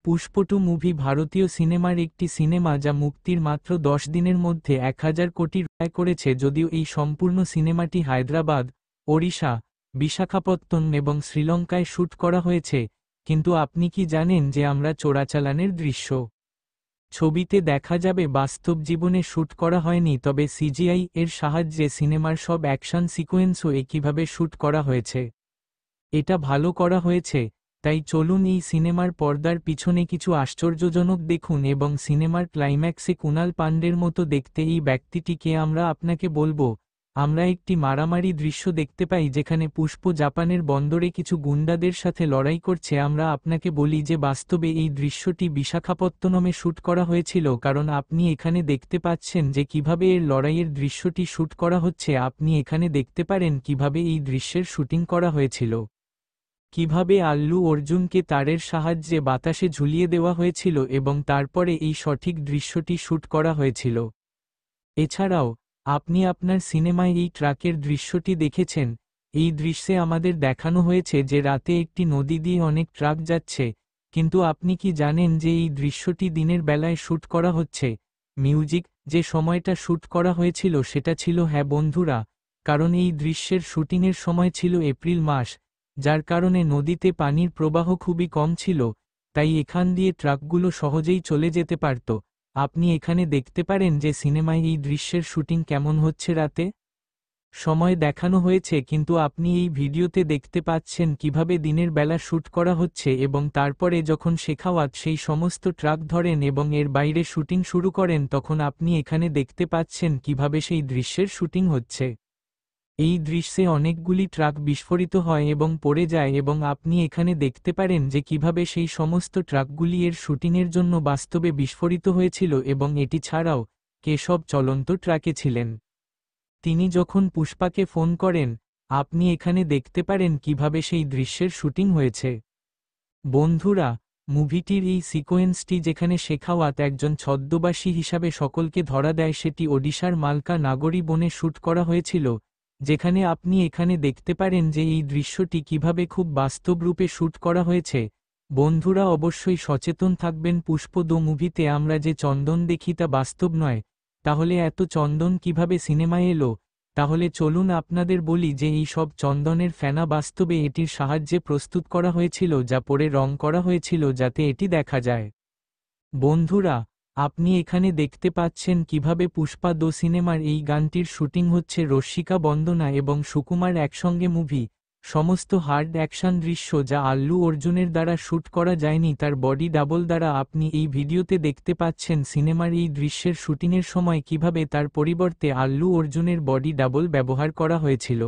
পুষ্প two movie ভারতীয় সিনেমার একটি সিনেমা যা মুক্তির মাত্র 10 দিনের মধ্যে 1000 কোটি আয় করেছে। যদিও এই সম্পূর্ণ সিনেমাটি হায়দ্রাবাদ, ওড়িশা, বিশাখাপত্তনম এবং শ্রীলঙ্কায় শ্যুট করা হয়েছে, কিন্তু আপনি কি জানেন যে আমরা চোরাচালানের দৃশ্য ছবিতে দেখা যাবে বাস্তব জীবনে শ্যুট করা হয়নি, তবে সিজিআই এর সাহায্যে সিনেমার সব অ্যাকশন সিকোয়েন্সও একইভাবে শ্যুট করা হয়েছে। এটা ভালো করা হয়েছে, তাই চলুন এই সিনেমার পর্দার পিছনে কিছু আশ্চর্যজনক দেখুন এবং সিনেমার ক্লাইম্যাক্সে কুনাল পান্ডের মতো দেখতে এই ব্যক্তিটিকে আমরা আপনাকে বলবো। আমরা একটি মারামারি দৃশ্য দেখতে পাই যেখানে পুষ্প জাপানের বন্দরে কিছু গুন্ডাদের সাথে লড়াই করছে। আমরা আপনাকে বলি যে বাস্তবে এই দৃশ্যটি বিশাখাপত্তনমে শ্যুট করা হয়েছিল, কারণ আপনি এখানে দেখতে পাচ্ছেন যে কিভাবে এর লড়াইয়ের দৃশ্যটি শ্যুট করা হচ্ছে। আপনি এখানে দেখতে পারেন কিভাবে এই দৃশ্যের শুটিং করা হয়েছিল, কিভাবে আল্লু অর্জুনকে তারের সাহায্যে বাতাসে ঝুলিয়ে দেওয়া হয়েছিল এবং তারপরে এই সঠিক দৃশ্যটি শ্যুট করা হয়েছিল। এছাড়াও আপনি আপনার সিনেমায় এই ট্রাকের দৃশ্যটি দেখেছেন। এই দৃশ্যে আমাদের দেখানো হয়েছে যে রাতে একটি নদী দিয়ে অনেক ট্রাক যাচ্ছে, কিন্তু আপনি কি জানেন যে এই দৃশ্যটি দিনের বেলায় শ্যুট করা হচ্ছে? মিউজিক যে সময়টা শ্যুট করা হয়েছিল সেটা ছিল, হ্যাঁ বন্ধুরা, কারণ এই দৃশ্যের শুটিংয়ের সময় ছিল এপ্রিল মাস, যার কারণে নদীতে পানির প্রবাহ খুবই কম ছিল, তাই এখান দিয়ে ট্রাকগুলো সহজেই চলে যেতে পারত। আপনি এখানে দেখতে পারেন যে সিনেমায় এই দৃশ্যের শুটিং কেমন হচ্ছে রাতে সময় দেখানো হয়েছে, কিন্তু আপনি এই ভিডিওতে দেখতে পাচ্ছেন কিভাবে দিনের বেলা শ্যুট করা হচ্ছে এবং তারপরে যখন শেখাওয়াত সেই সমস্ত ট্রাক ধরেন এবং এর বাইরে শুটিং শুরু করেন, তখন আপনি এখানে দেখতে পাচ্ছেন কিভাবে সেই দৃশ্যের শুটিং হচ্ছে। এই দৃশ্যে অনেকগুলি ট্রাক বিস্ফোরিত হয় এবং পড়ে যায় এবং আপনি এখানে দেখতে পারেন যে কিভাবে সেই সমস্ত ট্রাকগুলি এর শুটিংয়ের জন্য বাস্তবে বিস্ফোরিত হয়েছিল এবং এটি ছাড়াও কেশব চলন্ত ট্রাকে ছিলেন। তিনি যখন পুষ্পাকে ফোন করেন, আপনি এখানে দেখতে পারেন কিভাবে সেই দৃশ্যের শুটিং হয়েছে। বন্ধুরা, মুভিটির এই সিকোয়েন্সটি যেখানে শেখাওয়াত একজন ছদ্মবেশী হিসাবে সকলকে ধরা দেয়, সেটি ওডিশার মালকা নাগরী বনে শ্যুট করা হয়েছিল, যেখানে আপনি এখানে দেখতে পারেন যে এই দৃশ্যটি কিভাবে খুব বাস্তব রূপে শ্যুট করা হয়েছে। বন্ধুরা, অবশ্যই সচেতন থাকবেন। পুষ্প দো মুভিতে আমরা যে চন্দন দেখি তা বাস্তব নয়, তাহলে এত চন্দন কিভাবে সিনেমায় এলো? তাহলে চলুন আপনাদের বলি যে এই সব চন্দনের ফেনা বাস্তবে এটির সাহায্যে প্রস্তুত করা হয়েছিল, যা পরে রং করা হয়েছিল যাতে এটি দেখা যায়। বন্ধুরা, আপনি এখানে দেখতে পাচ্ছেন কিভাবে পুষ্পা দো সিনেমার এই গানটির শুটিং হচ্ছে। রশ্মিকা বন্দনা এবং সুকুমার একসঙ্গে মুভি সমস্ত হার্ড অ্যাকশন দৃশ্য যা আল্লু অর্জুনের দ্বারা শ্যুট করা যায়নি তার বডি ডাবল দ্বারা আপনি এই ভিডিওতে দেখতে পাচ্ছেন। সিনেমার এই দৃশ্যের শুটিংয়ের সময় কিভাবে তার পরিবর্তে আল্লু অর্জুনের বডি ডাবল ব্যবহার করা হয়েছিল।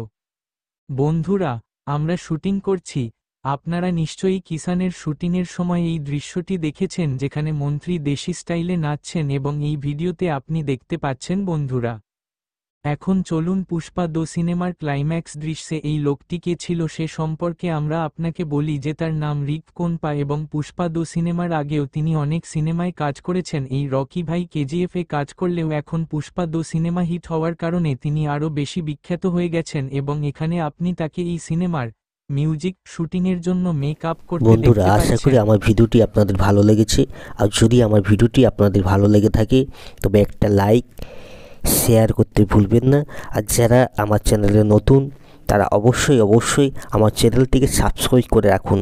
বন্ধুরা, আমরা শুটিং করছি, আপনারা নিশ্চয়ই কিষানের শুটিংয়ের সময় এই দৃশ্যটি দেখেছেন যেখানে মন্ত্রী দেশি স্টাইলে নাচছেন এবং এই ভিডিওতে আপনি দেখতে পাচ্ছেন। বন্ধুরা, এখন চলুন পুষ্পা দো সিনেমার ক্লাইম্যাক্স দৃশ্যে এই লোকটি কে ছিল সে সম্পর্কে আমরা আপনাকে বলি যে তার নাম রিক কোনপা এবং পুষ্পা দো সিনেমার আগেও তিনি অনেক সিনেমায় কাজ করেছেন। এই রকি ভাই কেজিএফে কাজ করলেও এখন পুষ্পা দো সিনেমা হিট হওয়ার কারণে তিনি আরও বেশি বিখ্যাত হয়ে গেছেন এবং এখানে আপনি তাকে এই সিনেমার মিউজিক শুটিংয়ের জন্য মেকআপ করতে দেখতে পাচ্ছেন। বন্ধুরা, আশা করি আমার ভিডিওটি আপনাদের ভালো লেগেছে। আর যদি আমার ভিডিওটি আপনাদের ভালো লেগে থাকে তবে একটা লাইক শেয়ার করতে ভুলবেন না। আর যারা আমার চ্যানেলে নতুন তারা অবশ্যই আমার চ্যানেলটিকে সাবস্ক্রাইব করে রাখুন।